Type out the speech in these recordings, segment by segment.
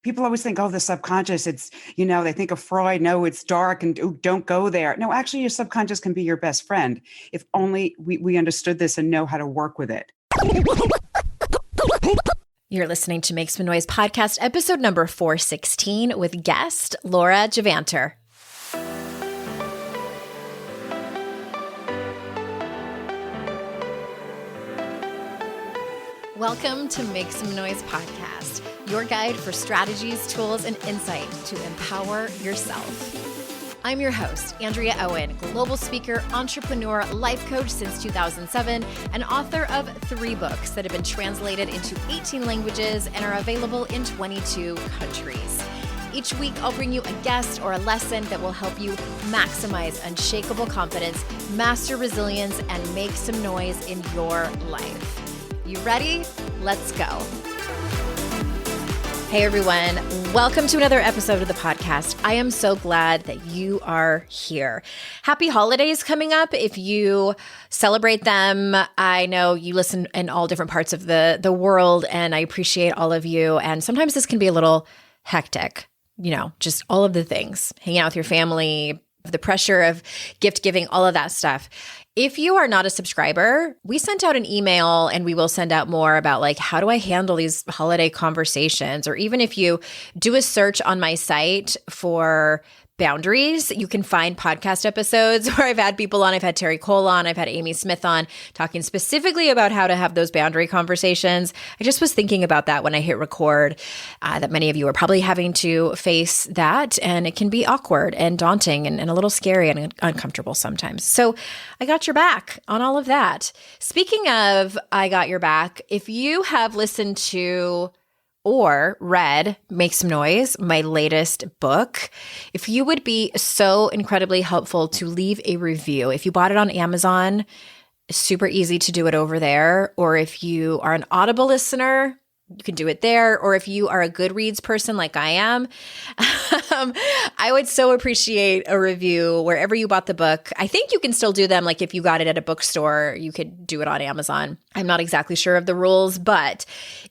people always think, oh, the subconscious, it's, they think of Freud, no, it's dark and don't go there. No, actually, your subconscious can be your best friend if only we understood this and know how to work with it. You're listening to Make Some Noise podcast, episode number 416 with guest Laura Gevanter. Welcome to Make Some Noise podcast, your guide for strategies, tools, and insight to empower yourself. I'm your host, Andrea Owen, global speaker, entrepreneur, life coach since 2007, and author of 3 books that have been translated into 18 languages and are available in 22 countries. Each week, I'll bring you a guest or a lesson that will help you maximize unshakable confidence, master resilience, and make some noise in your life. You ready? Let's go. Hey everyone, welcome to another episode of the podcast. I am so glad that you are here. Happy holidays coming up. If you celebrate them, I know you listen in all different parts of the world, and I appreciate all of you. And sometimes this can be a little hectic, just all of the things, hanging out with your family, the pressure of gift giving, all of that stuff. If you are not a subscriber, we sent out an email and we will send out more about how do I handle these holiday conversations? Or even if you do a search on my site for boundaries, you can find podcast episodes where I've had people on. I've had Terry Cole on. I've had Amy Smith on talking specifically about how to have those boundary conversations. I just was thinking about that when I hit record, that many of you are probably having to face that, and it can be awkward and daunting and a little scary and uncomfortable sometimes. So I got your back on all of that. Speaking of I got your back, if you have listened to or read Make Some Noise, my latest book, if you would be so incredibly helpful to leave a review. If you bought it on Amazon, it's super easy to do it over there. Or if you are an Audible listener, you can do it there. Or if you are a Goodreads person like I am, I would so appreciate a review wherever you bought the book. I think you can still do them. Like if you got it at a bookstore, you could do it on Amazon. I'm not exactly sure of the rules, but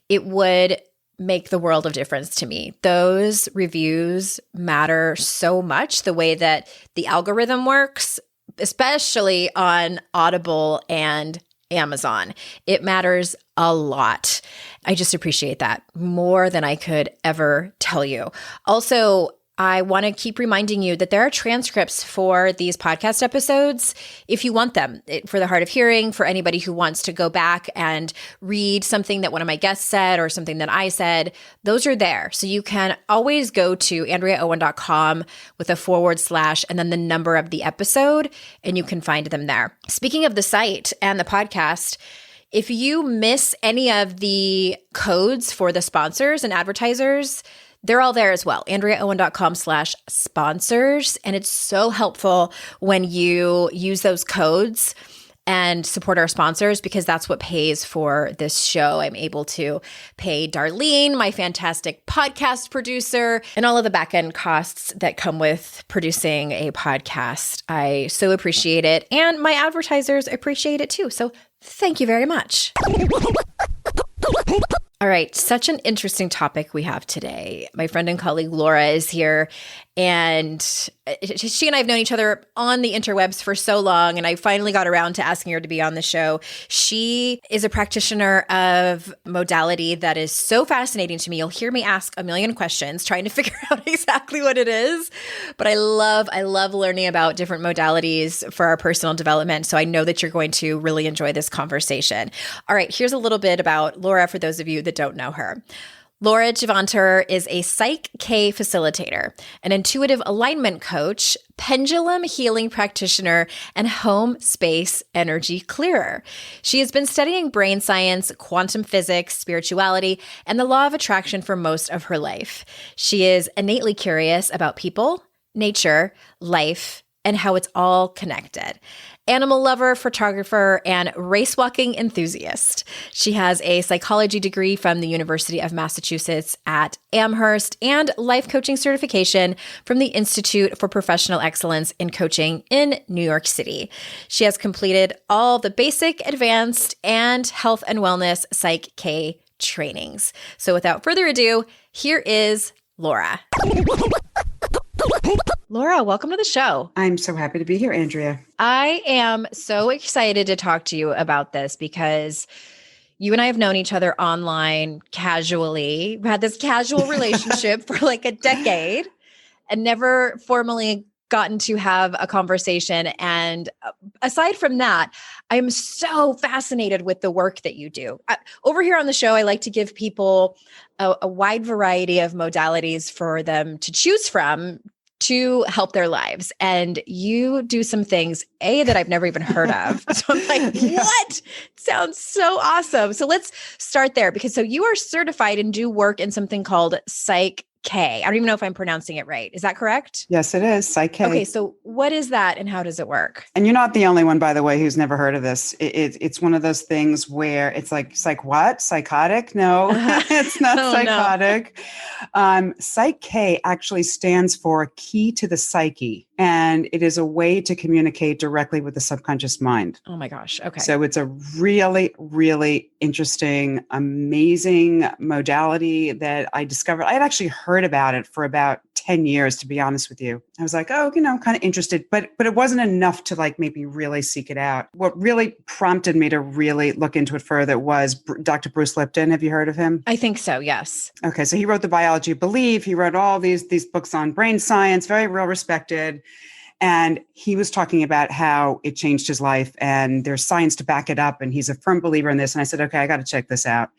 it would make the world of difference to me. Those reviews matter so much, the way that the algorithm works, especially on Audible and Amazon. It matters a lot. I just appreciate that more than I could ever tell you. Also, I want to keep reminding you that there are transcripts for these podcast episodes if you want them, for the hard of hearing, for anybody who wants to go back and read something that one of my guests said or something that I said. Those are there. So you can always go to AndreaOwen.com with a / and then the number of the episode, and you can find them there. Speaking of the site and the podcast, if you miss any of the codes for the sponsors and advertisers, they're all there as well. AndreaOwen.com/sponsors. And it's so helpful when you use those codes and support our sponsors, because that's what pays for this show. I'm able to pay Darlene, my fantastic podcast producer, and all of the back-end costs that come with producing a podcast. I so appreciate it. And my advertisers appreciate it too. So thank you very much. All right, such an interesting topic we have today. My friend and colleague Laura is here, and she and I have known each other on the interwebs for so long, and I finally got around to asking her to be on the show. She is a practitioner of modality that is so fascinating to me. You'll hear me ask a million questions trying to figure out exactly what it is, but I love learning about different modalities for our personal development, so I know that you're going to really enjoy this conversation. All right, here's a little bit about Laura for those of you that don't know her. Laura Gevanter is a PSYCH-K Facilitator, an intuitive alignment coach, pendulum healing practitioner, and home space energy clearer. She has been studying brain science, quantum physics, spirituality, and the law of attraction for most of her life. She is innately curious about people, nature, life, and how it's all connected. Animal lover, photographer, and race walking enthusiast. She has a psychology degree from the University of Massachusetts at Amherst and life coaching certification from the Institute for Professional Excellence in Coaching in New York City. She has completed all the basic, advanced, and health and wellness PSYCH-K trainings. So without further ado, here is Laura. Laura, welcome to the show. I'm so happy to be here, Andrea. I am so excited to talk to you about this because you and I have known each other online casually. We've had this casual relationship for like a decade and never formally gotten to have a conversation. And aside from that, I'm so fascinated with the work that you do. Over here on the show, I like to give people a wide variety of modalities for them to choose from to help their lives. And you do some things, that I've never even heard of. So I'm like, what? Sounds so awesome. So let's start there because you are certified and do work in something called PSYCH-K. I don't even know if I'm pronouncing it right. Is that correct? Yes, it is. PSYCH-K. Okay. So what is that and how does it work? And you're not the only one, by the way, who's never heard of this. It's one of those things where it's like what? Psychotic? No, it's not psychotic. No. PSYCH-K actually stands for key to the psyche. And it is a way to communicate directly with the subconscious mind. Oh my gosh. Okay. So it's a really, really interesting, amazing modality that I discovered. I had actually heard about it for about 10 years, to be honest with you. I was like, kind of interested, but it wasn't enough to like maybe really seek it out. What really prompted me to really look into it further was Dr. Bruce Lipton. Have you heard of him? I think so. Yes. Okay. So he wrote The Biology of Belief. He wrote all these books on brain science, very well respected. And he was talking about how it changed his life and there's science to back it up. And he's a firm believer in this. And I said, okay, I got to check this out.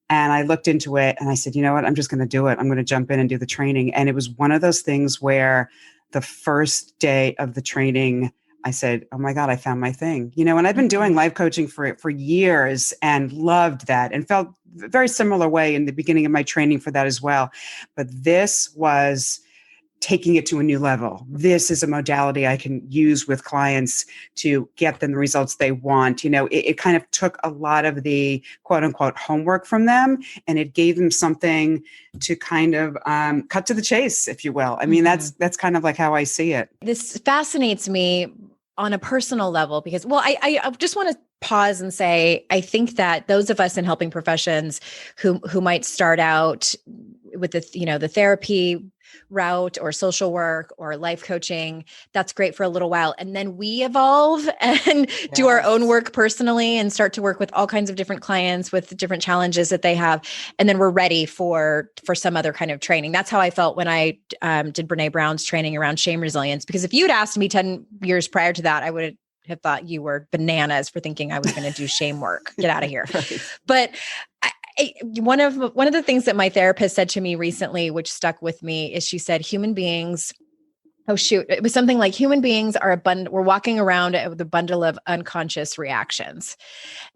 And I looked into it and I said, you know what, I'm just going to do it. I'm going to jump in and do the training. And it was one of those things where the first day of the training, I said, oh my God, I found my thing. And I've been doing life coaching for years and loved that and felt a very similar way in the beginning of my training for that as well. But this was taking it to a new level. This is a modality I can use with clients to get them the results they want. It kind of took a lot of the quote unquote homework from them and it gave them something to kind of cut to the chase, if you will. I mean, that's kind of like how I see it. This fascinates me on a personal level because, I just want to pause and say, I think that those of us in helping professions who might start out with the therapy route or social work or life coaching, that's great for a little while. And then we evolve and do our own work personally and start to work with all kinds of different clients with different challenges that they have. And then we're ready for some other kind of training. That's how I felt when I did Brene Brown's training around shame resilience. Because if you'd asked me 10 years prior to that, I would have thought you were bananas for thinking I was going to do shame work. Get out of here. Right. But one of the things that my therapist said to me recently, which stuck with me, is she said, human beings, it was something like human beings are we're walking around with a bundle of unconscious reactions.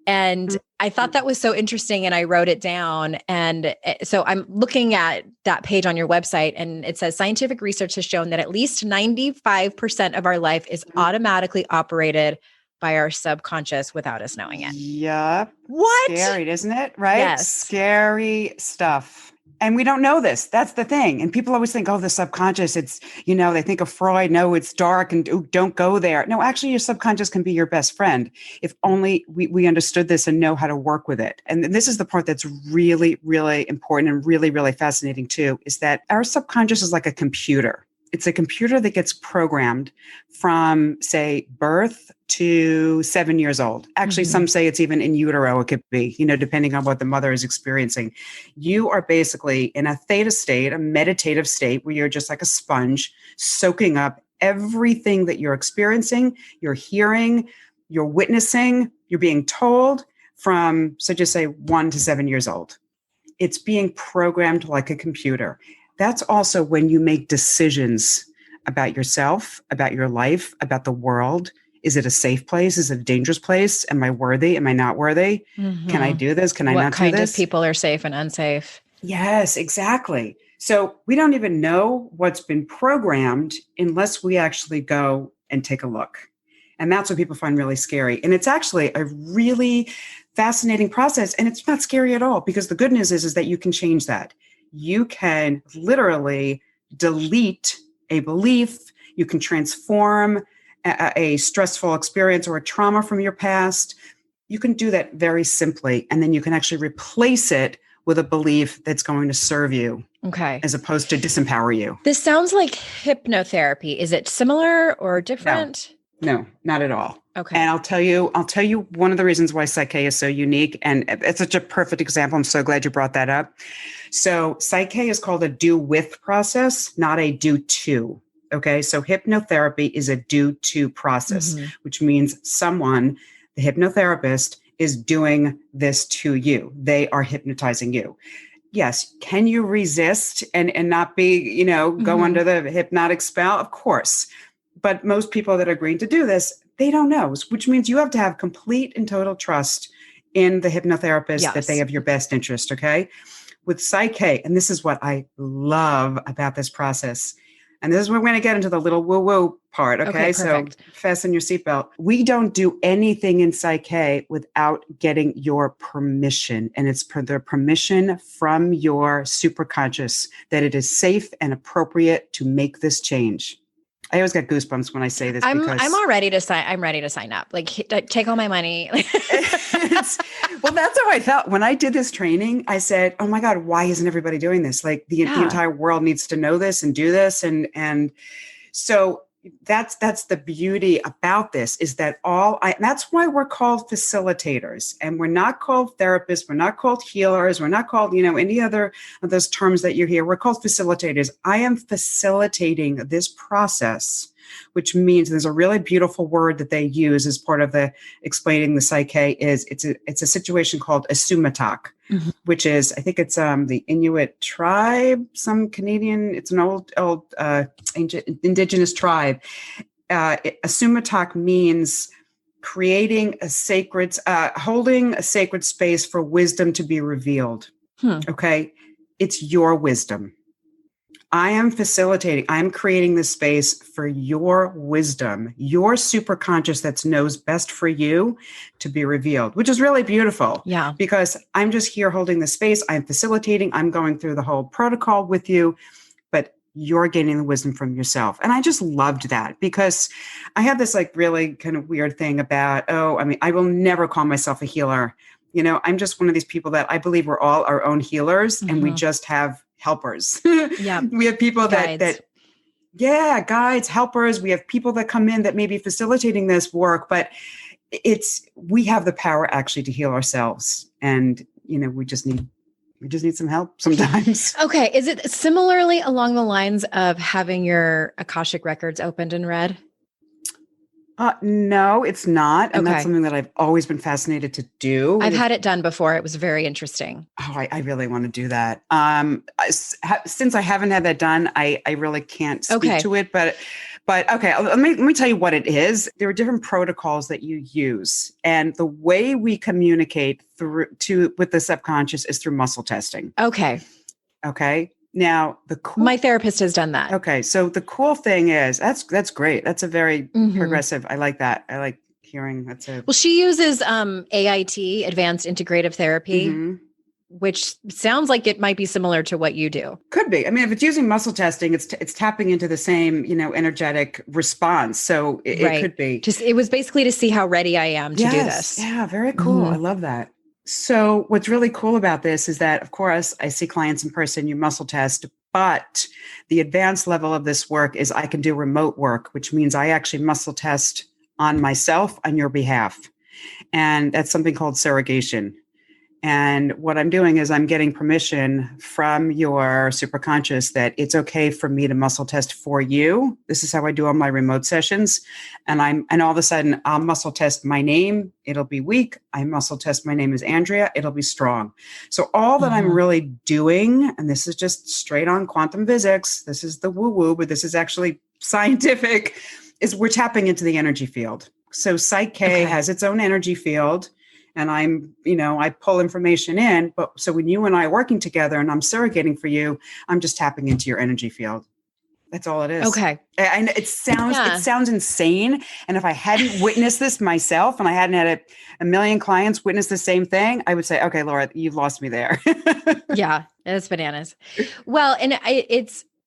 And I thought that was so interesting. And I wrote it down. And so I'm looking at that page on your website and it says scientific research has shown that at least 95% of our life is automatically operated by our subconscious without us knowing it. Yep. What? Scary, isn't it? Right? Yes. Scary stuff. And we don't know this. That's the thing. And people always think, the subconscious, it's, they think of Freud. No, it's dark and don't go there. No, actually your subconscious can be your best friend if only we understood this and know how to work with it. And this is the part that's really, really important and really, really fascinating too, is that our subconscious is like a computer. It's a computer that gets programmed from, say, birth to 7 years old. Actually, some say it's even in utero, it could be, depending on what the mother is experiencing. You are basically in a theta state, a meditative state, where you're just like a sponge, soaking up everything that you're experiencing, you're hearing, you're witnessing, you're being told from, so just say 1 to 7 years old. It's being programmed like a computer. That's also when you make decisions about yourself, about your life, about the world. Is it a safe place? Is it a dangerous place? Am I worthy? Am I not worthy? Can I do this? Can I not do this? What kind of people are safe and unsafe? Yes, exactly. So we don't even know what's been programmed unless we actually go and take a look. And that's what people find really scary. And it's actually a really fascinating process. And it's not scary at all, because the good news is that you can change that. You can literally delete a belief. You can transform a stressful experience or a trauma from your past. You can do that very simply. And then you can actually replace it with a belief that's going to serve you Okay. as opposed to disempower you. This sounds like hypnotherapy. Is it similar or different? No, not at all. Okay. And I'll tell you one of the reasons why PSYCH-K is so unique. And it's such a perfect example. I'm so glad you brought that up. So PSYCH-K is called a do with process, not a do to. Okay. So hypnotherapy is a do to process, which means someone, the hypnotherapist, is doing this to you. They are hypnotizing you. Yes. Can you resist and not be, go under the hypnotic spell? Of course. But most people that are agreeing to do this, they don't know, which means you have to have complete and total trust in the hypnotherapist that they have your best interest. Okay. With PSYCH-K, and this is what I love about this process. And this is where we're going to get into the little woo-woo part. Okay. So fasten your seatbelt. We don't do anything in PSYCH-K without getting your permission. And it's the permission from your superconscious that it is safe and appropriate to make this change. I always get goosebumps when I say this. I'm all ready to sign. I'm ready to sign up. Like, take all my money. Well, that's how I felt when I did this training. I said, "Oh my God, why isn't everybody doing this? Like the entire world needs to know this and do this." And so that's the beauty about this is that that's why we're called facilitators, and we're not called therapists. We're not called healers. We're not called, any other of those terms that you hear. We're called facilitators. I am facilitating this process, which means there's a really beautiful word that they use as part of the explaining the PSYCH-K is it's a situation called asumatak, which is, I think it's the Inuit tribe, some Canadian, it's an old ancient indigenous tribe. Asumatak means creating a sacred, holding a sacred space for wisdom to be revealed. Okay. It's your wisdom. I am facilitating, I'm creating this space for your wisdom, your superconscious that knows best for you to be revealed, which is really beautiful. Yeah. Because I'm just here holding the space. I'm facilitating. I'm going through the whole protocol with you, but you're gaining the wisdom from yourself. And I just loved that because I have this like really kind of weird thing about, I will never call myself a healer. I'm just one of these people that I believe we're all our own healers and we just have helpers. Yeah. We have people guides, helpers. We have people that come in that may be facilitating this work, but we have the power actually to heal ourselves. And, we just need some help sometimes. Okay. Is it similarly along the lines of having your Akashic records opened and read? No, it's not. And that's something that I've always been fascinated to do. I've had it done before. It was very interesting. Oh, I really want to do that. Since I haven't had that done, I really can't speak to it, but okay, let me tell you what it is. There are different protocols that you use. And the way we communicate with the subconscious is through muscle testing. Okay. Now, my therapist has done that. Okay. So the cool thing is that's great. That's a very progressive. I like that. I like hearing well, she uses AIT, Advanced Integrative Therapy, which sounds like it might be similar to what you do. Could be. I mean, if it's using muscle testing, it's tapping into the same, energetic response. So it could be. It was basically to see how ready I am to do this. Yeah. Very cool. I love that. So what's really cool about this is that, of course, I see clients in person, you muscle test, but the advanced level of this work is I can do remote work, which means I actually muscle test on myself on your behalf. And that's something called surrogation. And what I'm doing is I'm getting permission from your superconscious that it's okay for me to muscle test for you. This is how I do all my remote sessions. And all of a sudden I'll muscle test my name. It'll be weak. I muscle test my name is Andrea. It'll be strong. So all that I'm really doing, and this is just straight on quantum physics, this is the woo-woo, but this is actually scientific, is we're tapping into the energy field. So PSYCH-K has its own energy field. And I pull information in, but so when you and I are working together and I'm surrogating for you, I'm just tapping into your energy field. That's all it is. Okay. And it sounds insane. And if I hadn't witnessed this myself and I hadn't had a million clients witness the same thing, I would say, okay, Laura, you've lost me there. Yeah, that's bananas. Well, and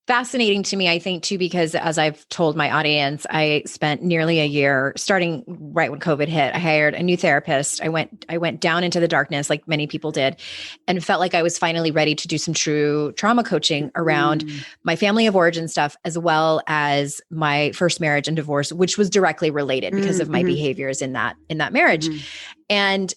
fascinating to me, I think, too, because as I've told my audience, I spent nearly a year starting right when COVID hit. I hired a new therapist. I went down into the darkness like many people did, and felt like I was finally ready to do some true trauma coaching around my family of origin stuff, as well as my first marriage and divorce, which was directly related because of my behaviors in that marriage. And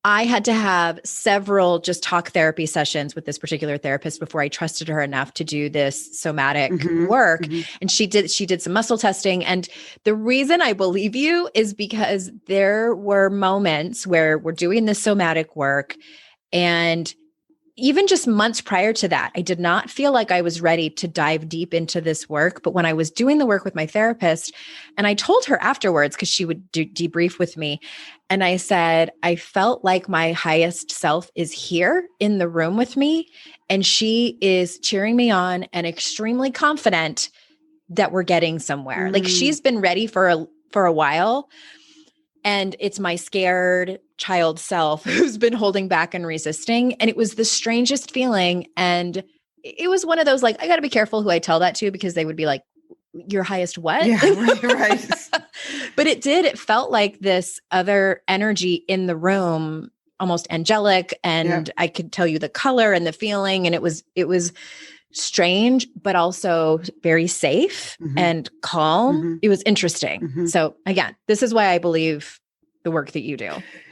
I had to have several just talk therapy sessions with this particular therapist before I trusted her enough to do this somatic work. And she did some muscle testing. And the reason I believe you is because there were moments where we're doing this somatic work, and even just months prior to that, I did not feel like I was ready to dive deep into this work. But when I was doing the work with my therapist, and I told her afterwards, because she would debrief with me, and I said, I felt like my highest self is here in the room with me, and she is cheering me on and extremely confident that we're getting somewhere. Like, she's been ready for a while. And it's my scared child self who's been holding back and resisting. And it was the strangest feeling. And it was one of those, like, I got to be careful who I tell that to, because they would be like, your highest what? Yeah, right. But it felt like this other energy in the room, almost angelic. And I could tell you the color and the feeling. And it was strange, but also very safe and calm. It was interesting. So again, this is why I believe the work that you do.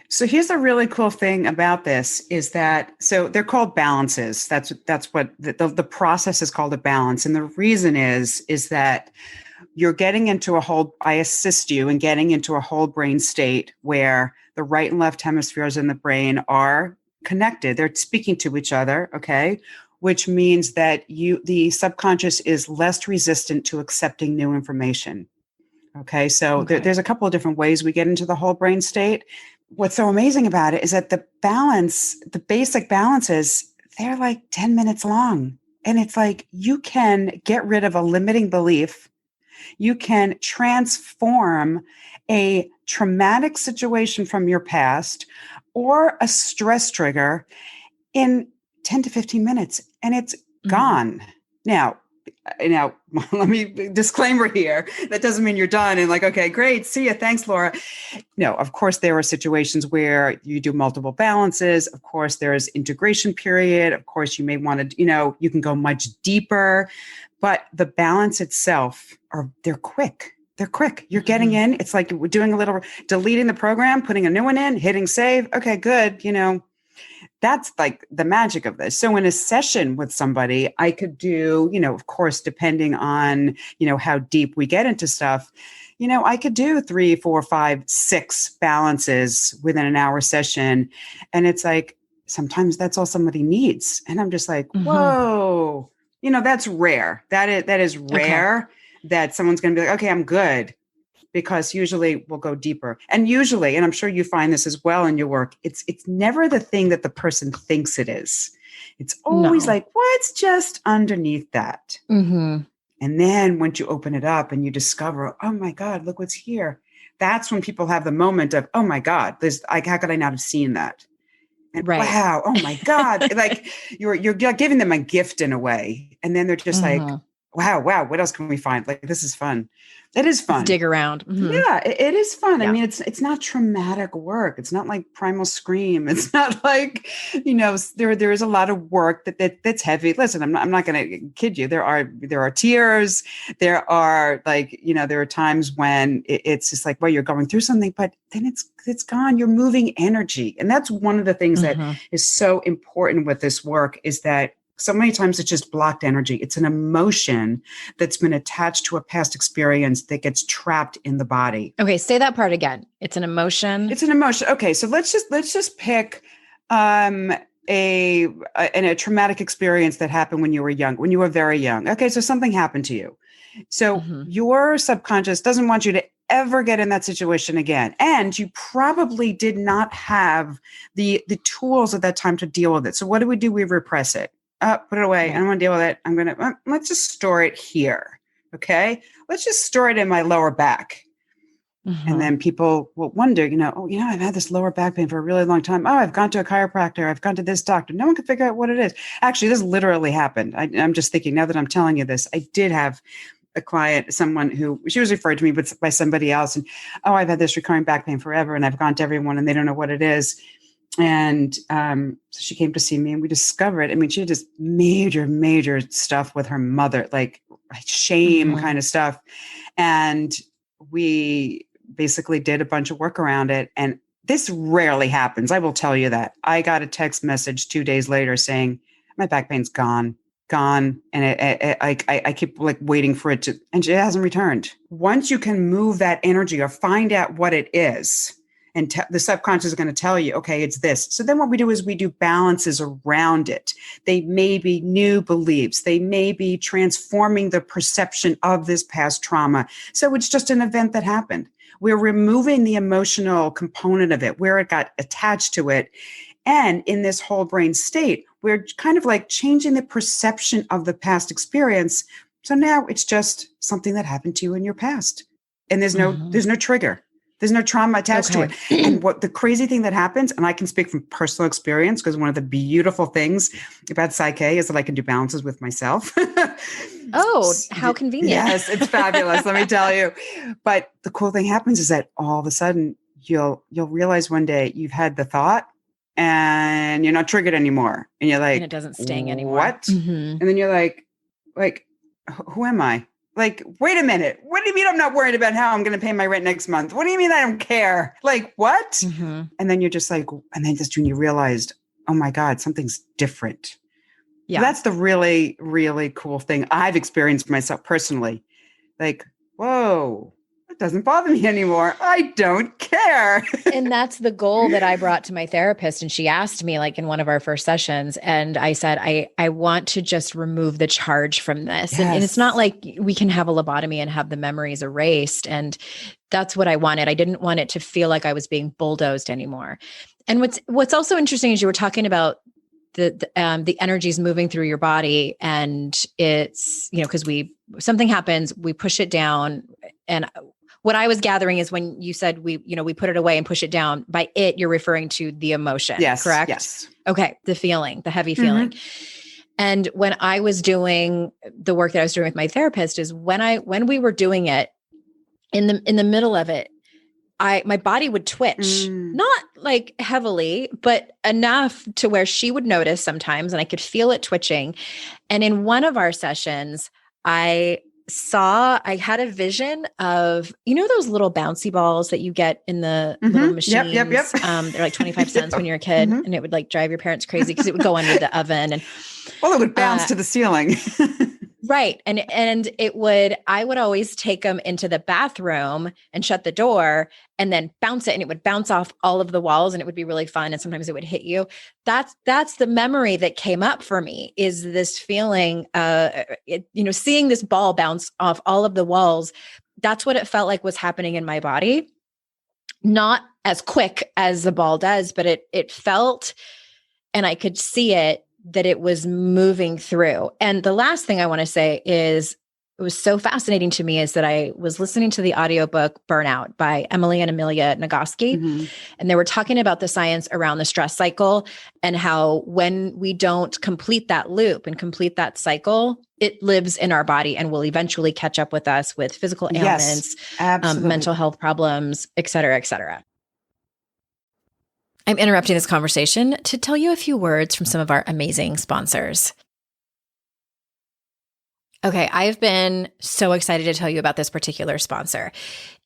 So here's the really cool thing about this is that, so they're called balances. That's what the process is called, a balance. And the reason is that you're getting into I assist you in getting into a whole brain state where the right and left hemispheres in the brain are connected. They're speaking to each other. Okay. Which means that the subconscious is less resistant to accepting new information. Okay, so there's a couple of different ways we get into the whole brain state. What's so amazing about it is that the basic balances, they're like 10 minutes long. And it's like, you can get rid of a limiting belief. You can transform a traumatic situation from your past or a stress trigger in 10 to 15 minutes, and it's gone. Now, let me disclaimer here. That doesn't mean you're done and like, okay, great. See ya. Thanks, Laura. No, of course, there are situations where you do multiple balances. Of course, there's integration period. Of course, you may want to, you can go much deeper, but the balance itself they're quick. They're quick. You're getting in. It's like we're doing a little deleting the program, putting a new one in, hitting save. Okay, good. That's like the magic of this. So in a session with somebody, I could do, of course, depending on, how deep we get into stuff, I could do 3, 4, 5, 6 balances within an hour session. And it's like, sometimes that's all somebody needs. And I'm just like, whoa, that's rare. That is rare that someone's going to be like, okay, I'm good. Because usually we'll go deeper. And usually, and I'm sure you find this as well in your work, it's never the thing that the person thinks it is. It's always like, what's just underneath that? And then once you open it up and you discover, oh my God, look what's here. That's when people have the moment of, oh my God, how could I not have seen that? And wow, oh my God. Like you're giving them a gift in a way. And then they're just like, wow, what else can we find? Like, this is fun. It is fun. Let's dig around. Yeah, it is fun. Yeah. I mean, it's not traumatic work. It's not like primal scream. It's not like, there is a lot of work that's heavy. Listen, I'm not going to kid you. There are tears. There are there are times when it's just like, well, you're going through something, but then it's gone. You're moving energy. And that's one of the things that is so important with this work is that so many times it's just blocked energy. It's an emotion that's been attached to a past experience that gets trapped in the body. Okay, say that part again. It's an emotion. It's an emotion. Okay, so let's just pick a traumatic experience that happened when you were very young. Okay, so something happened to you. So your subconscious doesn't want you to ever get in that situation again. And you probably did not have the tools at that time to deal with it. So what do? We repress it. Put it away. I don't want to deal with it. Let's just store it here. Okay. Let's just store it in my lower back. And then people will wonder, I've had this lower back pain for a really long time. Oh, I've gone to a chiropractor. I've gone to this doctor. No one can figure out what it is. Actually, this literally happened. I'm just thinking now that I'm telling you this, I did have a client, someone who she was referred to me but by somebody else. And, oh, I've had this recurring back pain forever. And I've gone to everyone and they don't know what it is. And so she came to see me and we discovered, she had just major stuff with her mother, like shame kind of stuff. And we basically did a bunch of work around it. And this rarely happens. I will tell you that. I got a text message 2 days later saying, my back pain's gone. And I keep like waiting for it to, and it hasn't returned. Once you can move that energy or find out what it is, and the subconscious is going to tell you, okay, it's this. So then what we do is we do balances around it. They may be new beliefs. They may be transforming the perception of this past trauma. So it's just an event that happened. We're removing the emotional component of it, where it got attached to it. And in this whole brain state, we're kind of like changing the perception of the past experience. So now it's just something that happened to you in your past. And there's no trigger. There's no trauma attached to it. And what the crazy thing that happens, and I can speak from personal experience, because one of the beautiful things about PSYCH-K is that I can do balances with myself. Oh, how convenient. Yes, it's fabulous. Let me tell you. But the cool thing happens is that all of a sudden you'll realize one day you've had the thought and you're not triggered anymore. And you're like, and it doesn't sting anymore. What? And then you're like, who am I? Like, wait a minute. What do you mean I'm not worried about how I'm going to pay my rent next month? What do you mean I don't care? Like, what? And then you're just like, and then just when you realized, oh my God, something's different. Yeah. So that's the really, really cool thing I've experienced myself personally. Like, whoa, it doesn't bother me anymore. I don't care. And that's the goal that I brought to my therapist. And she asked me, like in one of our first sessions, and I said, I want to just remove the charge from this. Yes. And it's not like we can have a lobotomy and have the memories erased. And that's what I wanted. I didn't want it to feel like I was being bulldozed anymore. And what's also interesting is you were talking about the energies moving through your body, and it's, because something happens, we push it down. And what I was gathering is when you said we put it away and push it down, by it, you're referring to the emotion, yes, correct? Yes. Okay. The feeling, the heavy feeling. And when I was doing the work that I was doing with my therapist is when we were doing it in the middle of it, my body would twitch, not like heavily, but enough to where she would notice sometimes, and I could feel it twitching. And in one of our sessions, I had a vision of, those little bouncy balls that you get in the little machines. Yep. They're like 25 cents when you're a kid, and it would like drive your parents crazy because it would go under the oven. And well, it would bounce to the ceiling. Right. And I would always take them into the bathroom and shut the door and then bounce it, and it would bounce off all of the walls, and it would be really fun. And sometimes it would hit you. That's the memory that came up for me, is this feeling, seeing this ball bounce off all of the walls. That's what it felt like was happening in my body. Not as quick as the ball does, but it felt, and I could see it, that it was moving through. And the last thing I want to say is, it was so fascinating to me, is that I was listening to the audiobook Burnout by Emily and Amelia Nagoski. And they were talking about the science around the stress cycle, and how when we don't complete that loop and complete that cycle, it lives in our body and will eventually catch up with us with physical ailments, mental health problems, et cetera, et cetera. I'm interrupting this conversation to tell you a few words from some of our amazing sponsors. Okay, I've been so excited to tell you about this particular sponsor.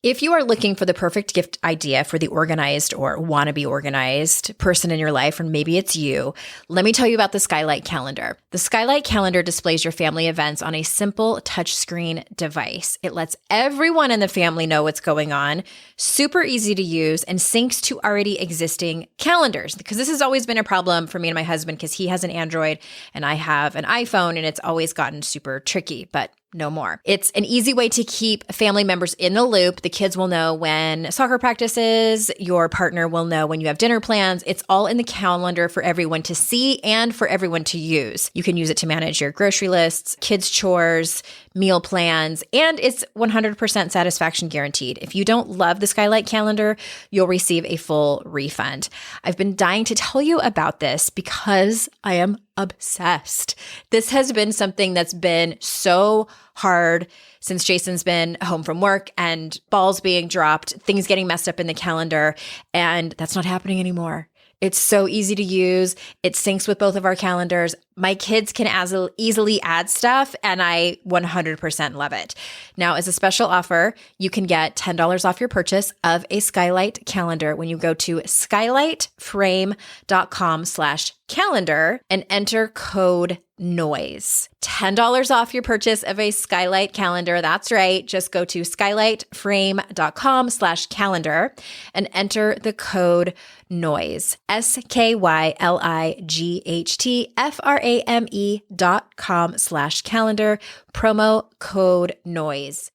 If you are looking for the perfect gift idea for the organized or wannabe organized person in your life, or maybe it's you, let me tell you about the Skylight Calendar. The Skylight Calendar displays your family events on a simple touchscreen device. It lets everyone in the family know what's going on, super easy to use, and syncs to already existing calendars. Because this has always been a problem for me and my husband, because he has an Android and I have an iPhone, and it's always gotten super tricky. But no more. It's an easy way to keep family members in the loop. The kids will know when soccer practice is. Your partner will know when you have dinner plans. It's all in the calendar for everyone to see and for everyone to use. You can use it to manage your grocery lists, kids' chores, meal plans, and it's 100% satisfaction guaranteed. If you don't love the Skylight calendar, you'll receive a full refund. I've been dying to tell you about this because I am obsessed. This has been something that's been so hard since Jason's been home from work and balls being dropped, things getting messed up in the calendar, and that's not happening anymore. It's so easy to use. It syncs with both of our calendars. My kids can easily add stuff, and I 100% love it. Now, as a special offer, you can get $10 off your purchase of a Skylight calendar when you go to skylightframe.com/calendar and enter code NOISE. $10 off your purchase of a Skylight calendar. That's right. Just go to skylightframe.com/calendar and enter the code NOISE. skylightframe.com/calendar. Promo code NOISE.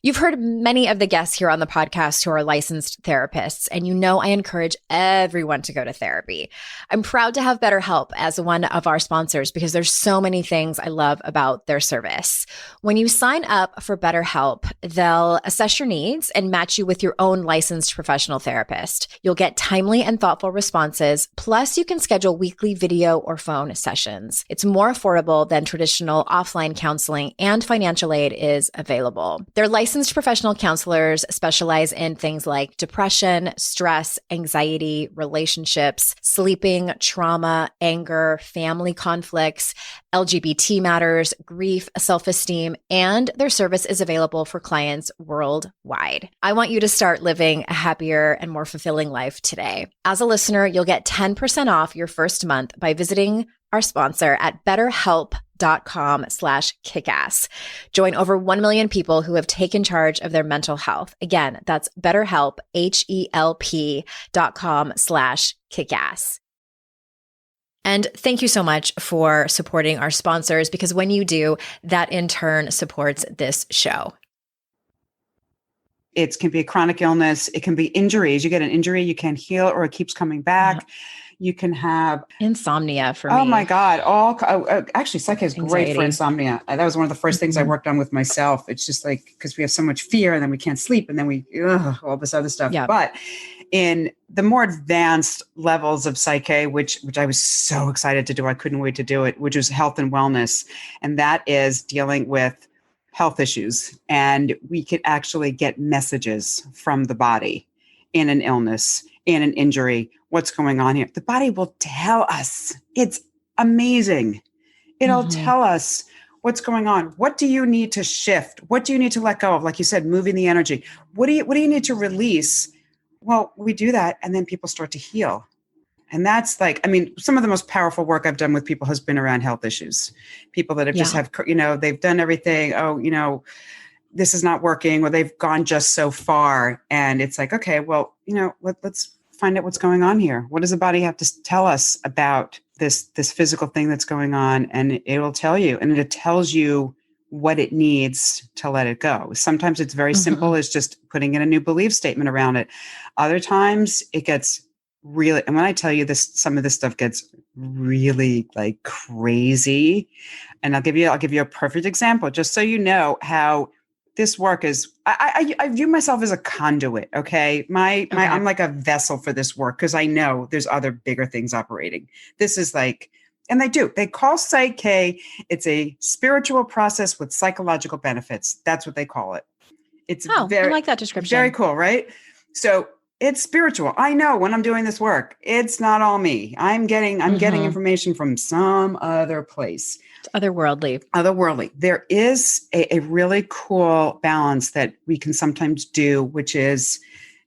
You've heard many of the guests here on the podcast who are licensed therapists, and you know I encourage everyone to go to therapy. I'm proud to have BetterHelp as one of our sponsors because there's so many things I love about their service. When you sign up for BetterHelp, they'll assess your needs and match you with your own licensed professional therapist. You'll get timely and thoughtful responses, plus you can schedule weekly video or phone sessions. It's more affordable than traditional offline counseling, and financial aid is available. Their licensed professional counselors specialize in things like depression, stress, anxiety, relationships, sleeping, trauma, anger, family conflicts, LGBT matters, grief, self-esteem, and their service is available for clients worldwide. I want you to start living a happier and more fulfilling life today. As a listener, you'll get 10% off your first month by visiting our sponsor at betterhelp.com/kickass. Join over 1 million people who have taken charge of their mental health. Again, that's betterhelp, HELP.com/kickass. And thank you so much for supporting our sponsors, because when you do, that in turn supports this show. It can be a chronic illness. It can be injuries. You get an injury, you can't heal, or it keeps coming back. Yeah. You can have insomnia for me. Oh my God. Actually, PSYCH-K is great for insomnia. That was one of the first things I worked on with myself. It's just like, because we have so much fear and then we can't sleep and then all this other stuff. Yeah. But in the more advanced levels of PSYCH-K, which I was so excited to do, I couldn't wait to do it, which was health and wellness. And that is dealing with health issues. And we could actually get messages from the body in an illness, in an injury, what's going on here. The body will tell us. It's amazing. It'll tell us what's going on. What do you need to shift? What do you need to let go of? Like you said, moving the energy. What do you need to release? Well, we do that, and then people start to heal. And that's some of the most powerful work I've done with people has been around health issues. People that have just they've done everything. This is not working, or they've gone just so far. And it's like, okay, well, let's find out what's going on here. What does the body have to tell us about this physical thing that's going on? And it'll tell you, and it tells you what it needs to let it go. Sometimes it's very simple as just putting in a new belief statement around it. Other times it gets really, and when I tell you this, some of this stuff gets really like crazy. And I'll give you a perfect example, just so you know how this work is. I view myself as a conduit. Okay. I'm like a vessel for this work, because I know there's other bigger things operating. This is like, and they call PSYCH-K, it's a spiritual process with psychological benefits. That's what they call it. It's I like that description. Very cool, right? So it's spiritual. I know when I'm doing this work, it's not all me. I'm getting information from some other place. It's otherworldly. There is a really cool balance that we can sometimes do, which is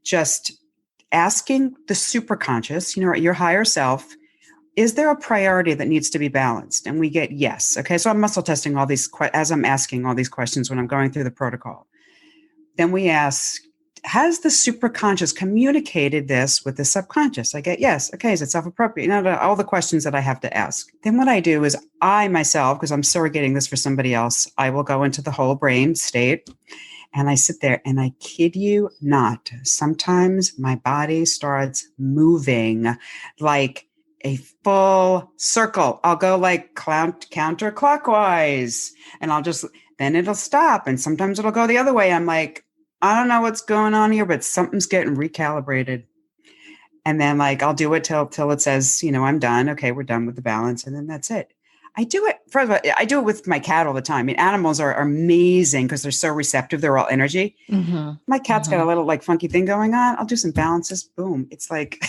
just asking the superconscious, your higher self, is there a priority that needs to be balanced? And we get yes. Okay. So I'm muscle testing all these, as I'm asking all these questions when I'm going through the protocol. Then we ask, has the superconscious communicated this with the subconscious? I get, yes. Okay. Is it self-appropriate? All the questions that I have to ask. Then what I do is I myself, because I'm surrogating this for somebody else, I will go into the whole brain state and I sit there and I kid you not. Sometimes my body starts moving like a full circle. I'll go like counterclockwise and then it'll stop. And sometimes it'll go the other way. I'm like, I don't know what's going on here, but something's getting recalibrated. And then like, I'll do it till it says, I'm done. Okay, we're done with the balance. And then that's it. I do it, first of all, I do it with my cat all the time. I mean, animals are amazing because they're so receptive. They're all energy. Mm-hmm. My cat's got a little like funky thing going on. I'll do some balances. Boom. It's like,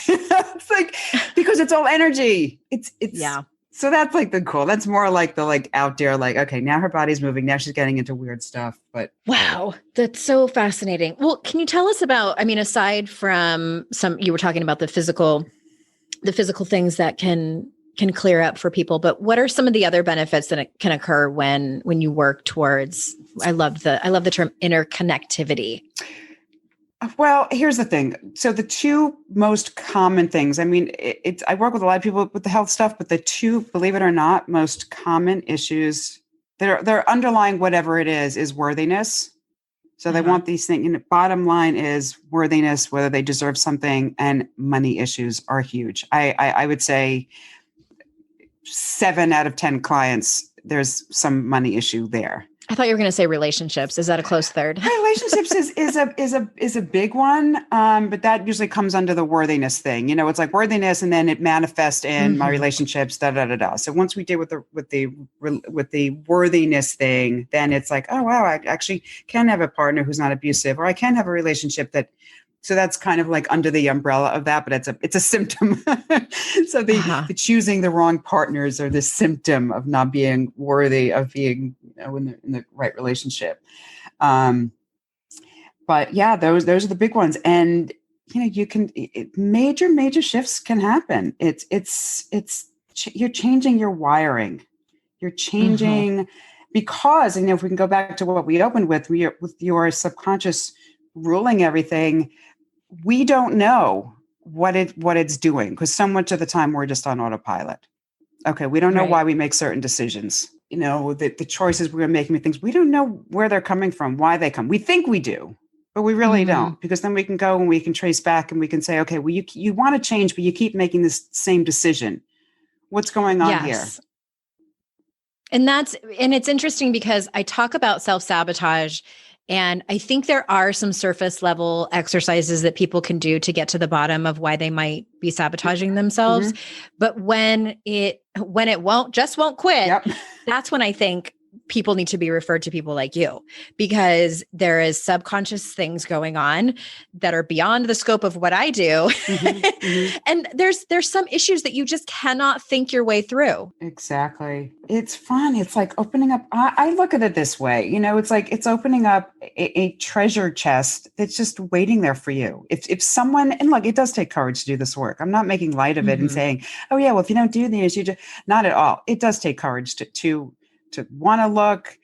because it's all energy. Yeah. So that's like that's more like the like out there, like, okay, now her body's moving. Now she's getting into weird stuff. But wow, that's so fascinating. Well, can you tell us about, aside from you were talking about the physical things that can clear up for people, but what are some of the other benefits that can occur when you work towards, I love the term interconnectivity. Well, here's the thing. So the two most common things, I work with a lot of people with the health stuff, but the two, believe it or not, most common issues that are underlying whatever it is worthiness. So they want these things, bottom line is worthiness, whether they deserve something, and money issues are huge. I would say 7 out of 10 clients, there's some money issue there. I thought you were going to say relationships. Is that a close third? Relationships is a big one, but that usually comes under the worthiness thing. It's like worthiness, and then it manifests in my relationships. So once we deal with the worthiness thing, then it's like, oh wow, I actually can have a partner who's not abusive, or I can have a relationship that. So that's kind of like under the umbrella of that, but it's a symptom. So the choosing the wrong partners are the symptom of not being worthy of being in the right relationship. But yeah, those are the big ones. And you can major shifts can happen. You're changing your wiring. You're changing because if we can go back to what we opened with your subconscious ruling everything. We don't know what it's doing because so much of the time we're just on autopilot. Okay, we don't know why we make certain decisions. The choices we're making with things, we don't know where they're coming from, why they come. We think we do, but we really don't, because then we can go and we can trace back and we can say, okay, well, you want to change, but you keep making this same decision. What's going on here? And it's interesting because I talk about self-sabotage. And I think there are some surface level exercises that people can do to get to the bottom of why they might be sabotaging themselves. But when it won't quit, that's when I think people need to be referred to people like you, because there is subconscious things going on that are beyond the scope of what I do. And there's some issues that you just cannot think your way through. Exactly. It's fun. It's like opening up. I look at it this way, it's like, it's opening up a treasure chest that's just waiting there for you. If someone, and look, it does take courage to do this work. I'm not making light of it and saying, oh yeah, well, if you don't do these, you just, not at all. It does take courage to want to look,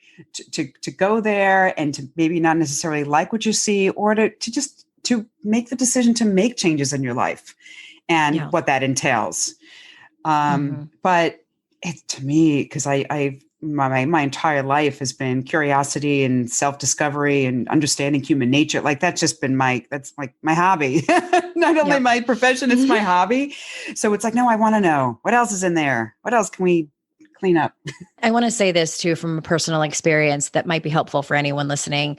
to go there, and to maybe not necessarily like what you see, or to make the decision to make changes in your life and what that entails. But to me, because my entire life has been curiosity and self-discovery and understanding human nature. Like that's just been that's like my hobby. Not only my profession, it's my hobby. So it's like, no, I want to know what else is in there. What else can we clean up? I want to say this too, from a personal experience that might be helpful for anyone listening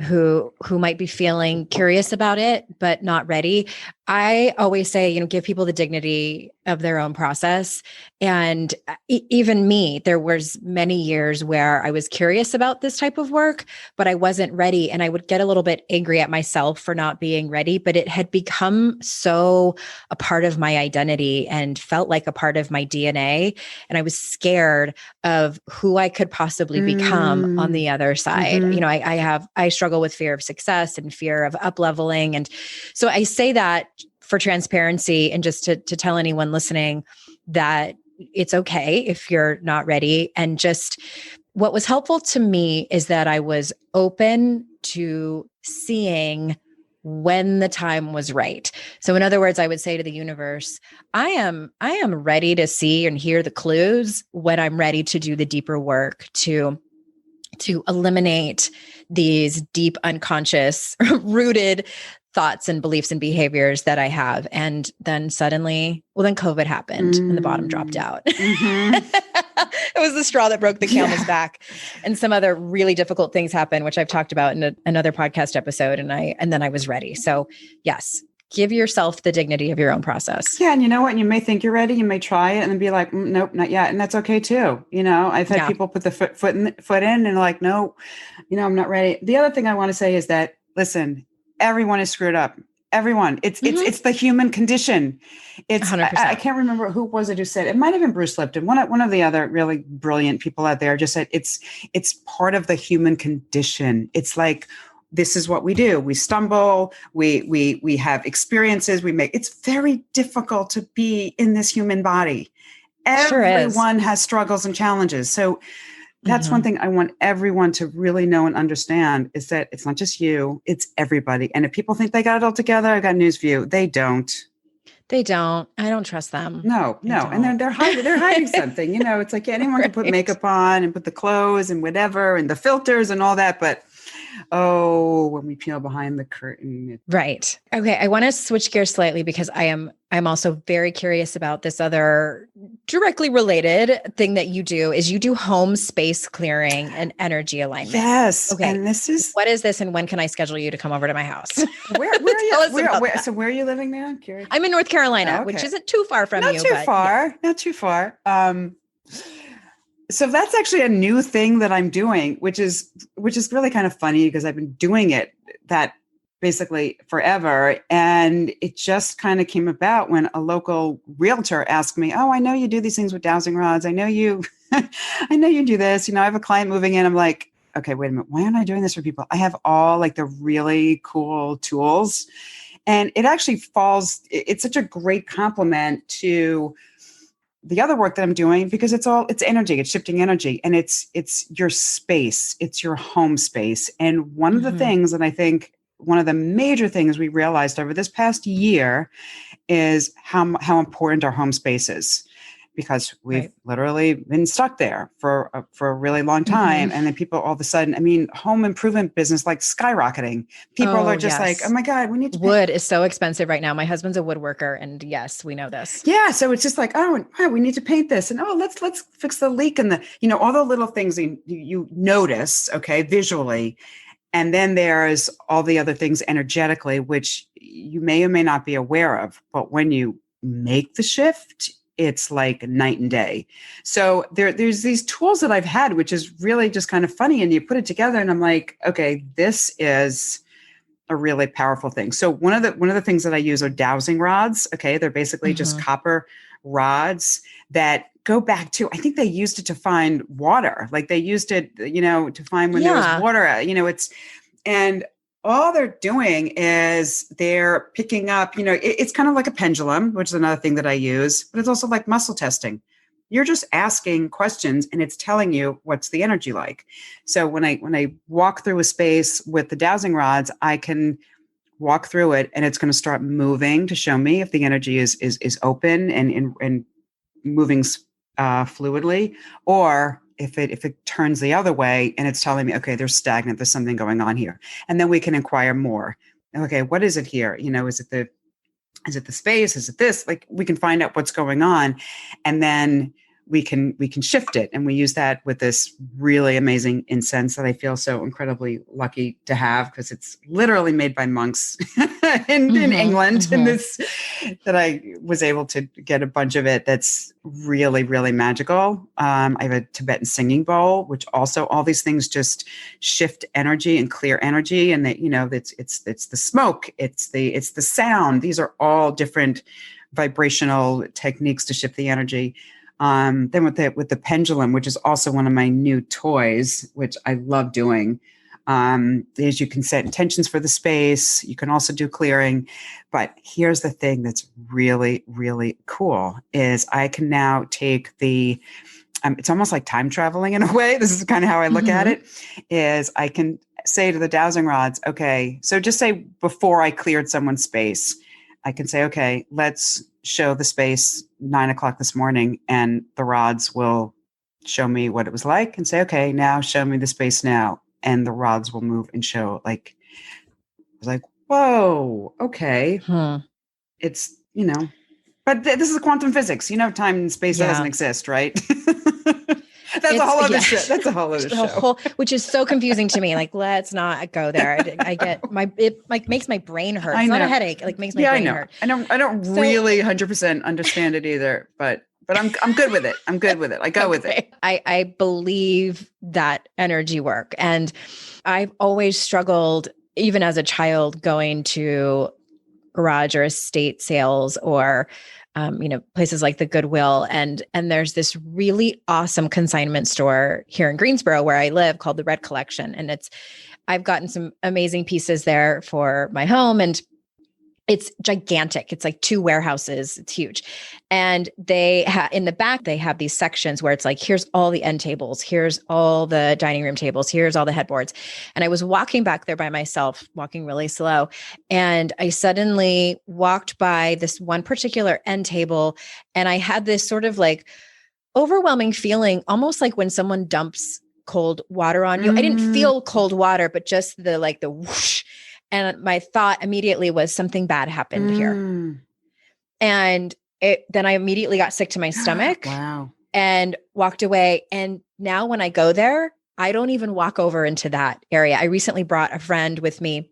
who might be feeling curious about it, but not ready. I always say, give people the dignity of their own process. And even me, there was many years where I was curious about this type of work, but I wasn't ready. And I would get a little bit angry at myself for not being ready, but it had become so a part of my identity and felt like a part of my DNA. And I was scared of who I could possibly become on the other side. I struggle with fear of success and fear of up-leveling. And so I say that for transparency and just to tell anyone listening that it's okay if you're not ready. And just what was helpful to me is that I was open to seeing when the time was right. So in other words, I would say to the universe, I am ready to see and hear the clues when I'm ready to do the deeper work to eliminate these deep unconscious rooted thoughts and beliefs and behaviors that I have. And then suddenly, then COVID happened and the bottom dropped out. It was the straw that broke the camel's back. And some other really difficult things happened, which I've talked about in another podcast episode. And then I was ready. So yes, give yourself the dignity of your own process. Yeah. And you know what? You may think you're ready. You may try it and then be like, nope, not yet. And that's okay too. I've had people put the foot in and like, no, I'm not ready. The other thing I want to say is that, listen, everyone is screwed up. Everyone. It's the human condition. It's 100%. I can't remember who was it who said it. Might have been Bruce Lipton. One of the other really brilliant people out there just said it's part of the human condition. It's like, this is what we do. We stumble, we have experiences, it's very difficult to be in this human body. Everyone has struggles and challenges. So that's one thing I want everyone to really know and understand is that it's not just you, it's everybody. And if people think they got it all together, I got news for you. They don't. They don't. I don't trust them. No. And they're hiding something. It's like anyone can put makeup on and put the clothes and whatever and the filters and all that. But when we peel behind the curtain. Right. Okay. I want to switch gears slightly because I'm also very curious about this other directly related thing that you do is you do home space clearing and energy alignment. Yes. Okay. And what is this and when can I schedule you to come over to my house? Where are you? So where are you living now? I'm curious. I'm in North Carolina, which isn't too far from you. Not too far. So that's actually a new thing that I'm doing, which is really kind of funny because I've been doing it that basically forever. And it just kind of came about when a local realtor asked me, I know you do these things with dowsing rods. I know you do this. I have a client moving in. I'm like, okay, wait a minute. Why aren't I doing this for people? I have all like the really cool tools. And it actually it's such a great compliment to the other work that I'm doing because it's energy, it's shifting energy, and it's your space, it's your home space. And one of the things that I think one of the major things we realized over this past year is how important our home space is, because we've literally been stuck there for a really long time. And then people all of a sudden, home improvement business like skyrocketing. People are just like, oh my God, we need to wood is so expensive right now. My husband's a woodworker and yes, we know this. Yeah. So it's just like, we need to paint this and let's fix the leak and all the little things you notice, visually. And then there's all the other things energetically, which you may or may not be aware of. But when you make the shift, it's like night and day. So there's these tools that I've had, which is really just kind of funny. And you put it together and I'm like, okay, this is a really powerful thing. So one of the things that I use are dowsing rods. Okay. They're basically just copper rods that go back to, I think they used it to find water. Like they used it, to find when there was water, and all they're doing is they're picking up, it's kind of like a pendulum, which is another thing that I use, but it's also like muscle testing. You're just asking questions and it's telling you what's the energy like. So when I walk through a space with the dowsing rods, I can walk through it and it's going to start moving to show me if the energy is open and moving fluidly, or if it turns the other way and it's telling me, okay, there's stagnant, there's something going on here. And then we can inquire more. Okay, what is it here? Is it the space? Is it this? Like we can find out what's going on. And then we can shift it. And we use that with this really amazing incense that I feel so incredibly lucky to have, because it's literally made by monks in England. And that I was able to get a bunch of it. That's really, really magical. I have a Tibetan singing bowl, which also all these things just shift energy and clear energy. And that, it's the smoke, it's the sound. These are all different vibrational techniques to shift the energy. Then with the pendulum, which is also one of my new toys, which I love doing, is you can set intentions for the space. You can also do clearing. But here's the thing that's really, really cool is I can now take it's almost like time traveling in a way. This is kind of how I look at it, is I can say to the dowsing rods, okay, so just say before I cleared someone's space, I can say, okay, let's show the space 9:00 this morning, and the rods will show me what it was like and say, okay, now show me the space now. And the rods will move and show like, I was like, whoa, okay. It's, but this is quantum physics. Time and space doesn't exist, right? That's a whole other show. That's a whole other show. Which is so confusing to me. Like, let's not go there. I get it like makes my brain hurt. It's not a headache. It like makes my brain hurt. I don't really 100% understand it either, but I'm good with it. I'm good with it. I go with it. I believe that energy work. And I've always struggled, even as a child, going to garage or estate sales or places like the Goodwill. And there's this really awesome consignment store here in Greensboro where I live called the Red Collection. And I've gotten some amazing pieces there for my home, and it's gigantic. It's like 2 warehouses. It's huge. And they in the back, they have these sections where it's like, here's all the end tables. Here's all the dining room tables. Here's all the headboards. And I was walking back there by myself, walking really slow. And I suddenly walked by this one particular end table. And I had this sort of like overwhelming feeling, almost like when someone dumps cold water on you. I didn't feel cold water, but just the whoosh. And my thought immediately was something bad happened here. And then I immediately got sick to my stomach. Wow. And walked away. And now when I go there, I don't even walk over into that area. I recently brought a friend with me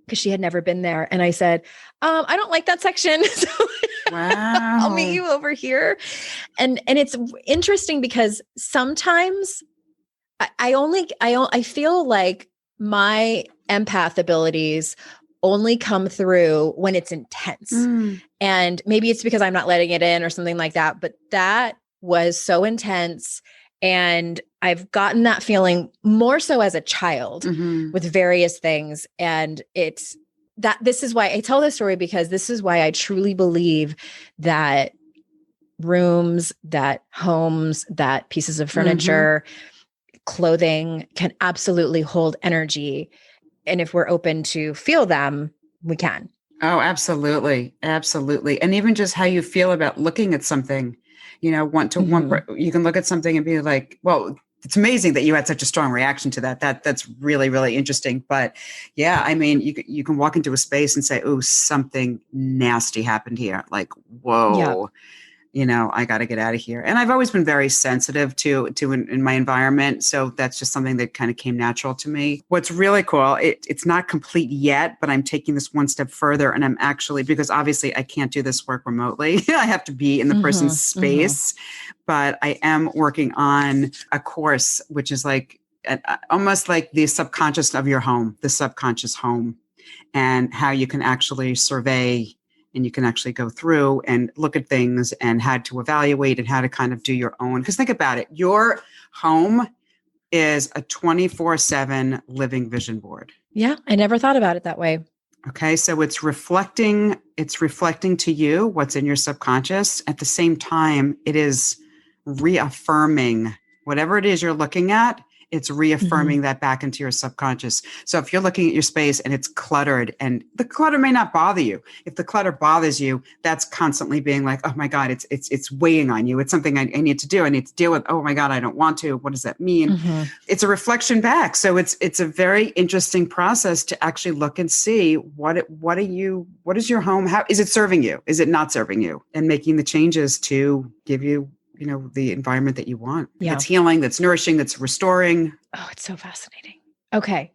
because she had never been there. And I said, I don't like that section. So wow. I'll meet you over here. And it's interesting because sometimes I feel like my empath abilities only come through when it's intense. And maybe it's because I'm not letting it in or something like that, but that was so intense. And I've gotten that feeling more so as a child with various things. And this is why I tell this story, because this is why I truly believe that rooms, that homes, that pieces of furniture, clothing can absolutely hold energy. And if we're open to feel them, we can. Oh, absolutely. Absolutely. And even just how you feel about looking at something, you can look at something and be like, well, it's amazing that you had such a strong reaction to that. That's really, really interesting. But yeah, I mean, you can walk into a space and say, oh, something nasty happened here. Like, whoa. I got to get out of here. And I've always been very sensitive to in my environment. So that's just something that kind of came natural to me. What's really cool, it's not complete yet, but I'm taking this one step further. And I'm actually, because obviously I can't do this work remotely. I have to be in the person's space, but I am working on a course, which is like almost like the subconscious of your home, the subconscious home, and how you can actually survey. And you can actually go through and look at things and how to evaluate and how to kind of do your own. Because think about it. Your home is a 24/7 living vision board. Yeah. I never thought about it that way. Okay. So it's reflecting to you what's in your subconscious. At the same time, it is reaffirming whatever it is you're looking at. It's reaffirming that back into your subconscious. So if you're looking at your space and it's cluttered, and the clutter may not bother you. If the clutter bothers you, that's constantly being like, oh my God, it's weighing on you. It's something I need to do. I need to deal with. Oh my God, I don't want to. What does that mean? It's a reflection back. So it's a very interesting process to actually look and see what is your home? How is it serving you? Is it not serving you? And making the changes to give you the environment that you want. Yeah. That's healing, that's nourishing, that's restoring. Oh, it's so fascinating. Okay.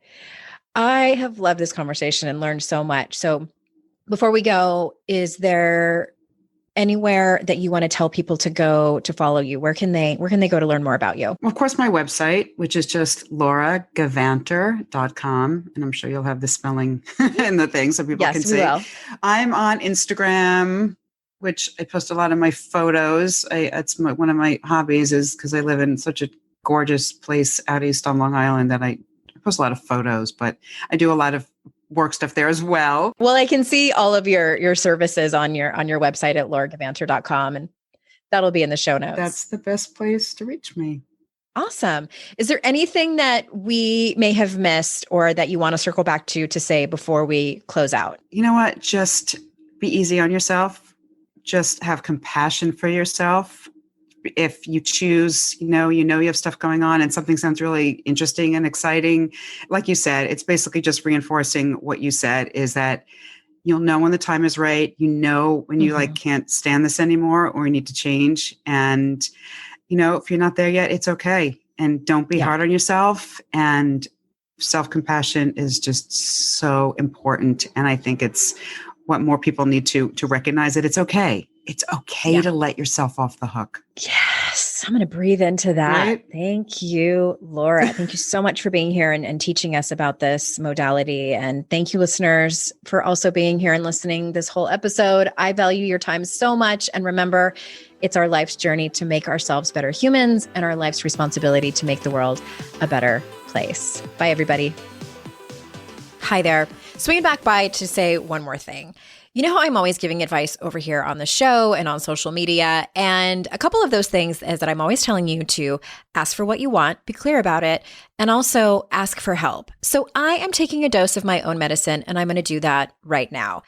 I have loved this conversation and learned so much. So before we go, is there anywhere that you want to tell people to go to follow you? Where can they go to learn more about you? Well, of course, my website, which is just lauragevanter.com. And I'm sure you'll have the spelling in the thing so people can see. Yes, we will. I'm on Instagram, which I post a lot of my photos. It's one of my hobbies, is because I live in such a gorgeous place out east on Long Island that I post a lot of photos, but I do a lot of work stuff there as well. Well, I can see all of your services on your website at lauragevanter.com, and that'll be in the show notes. That's the best place to reach me. Awesome. Is there anything that we may have missed or that you want to circle back to say before we close out? You know what? Just be easy on yourself. Just have compassion for yourself. If you choose, you have stuff going on and something sounds really interesting and exciting, like you said, it's basically just reinforcing what you said, is that you'll know when the time is right. You know when you can't stand this anymore or you need to change. And if you're not there yet, it's okay. And don't be hard on yourself. And self-compassion is just so important. And I think it's what more people need to recognize, that it's okay. It's okay to let yourself off the hook. Yes. I'm going to breathe into that. Right? Thank you, Laura. Thank you so much for being here and teaching us about this modality. And thank you, listeners, for also being here and listening this whole episode. I value your time so much. And remember, it's our life's journey to make ourselves better humans and our life's responsibility to make the world a better place. Bye, everybody. Hi there. Swinging back by to say one more thing. You know how I'm always giving advice over here on the show and on social media, and a couple of those things is that I'm always telling you to ask for what you want, be clear about it, and also ask for help. So I am taking a dose of my own medicine, and I'm going to do that right now.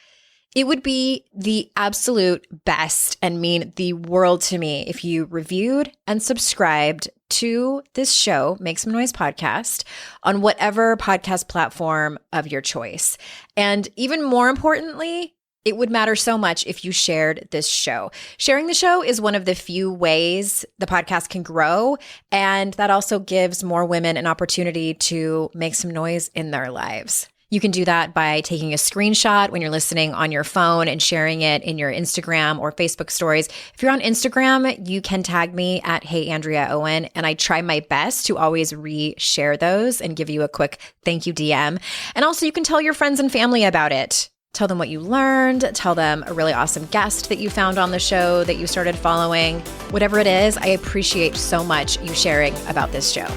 It would be the absolute best and mean the world to me if you reviewed and subscribed to this show, Make Some Noise podcast, on whatever podcast platform of your choice. And even more importantly, it would matter so much if you shared this show. Sharing the show is one of the few ways the podcast can grow, and that also gives more women an opportunity to make some noise in their lives. You can do that by taking a screenshot when you're listening on your phone and sharing it in your Instagram or Facebook stories. If you're on Instagram, you can tag me at Hey Andrea Owen, and I try my best to always re-share those and give you a quick thank you DM. And also you can tell your friends and family about it. Tell them what you learned, tell them a really awesome guest that you found on the show that you started following. Whatever it is, I appreciate so much you sharing about this show.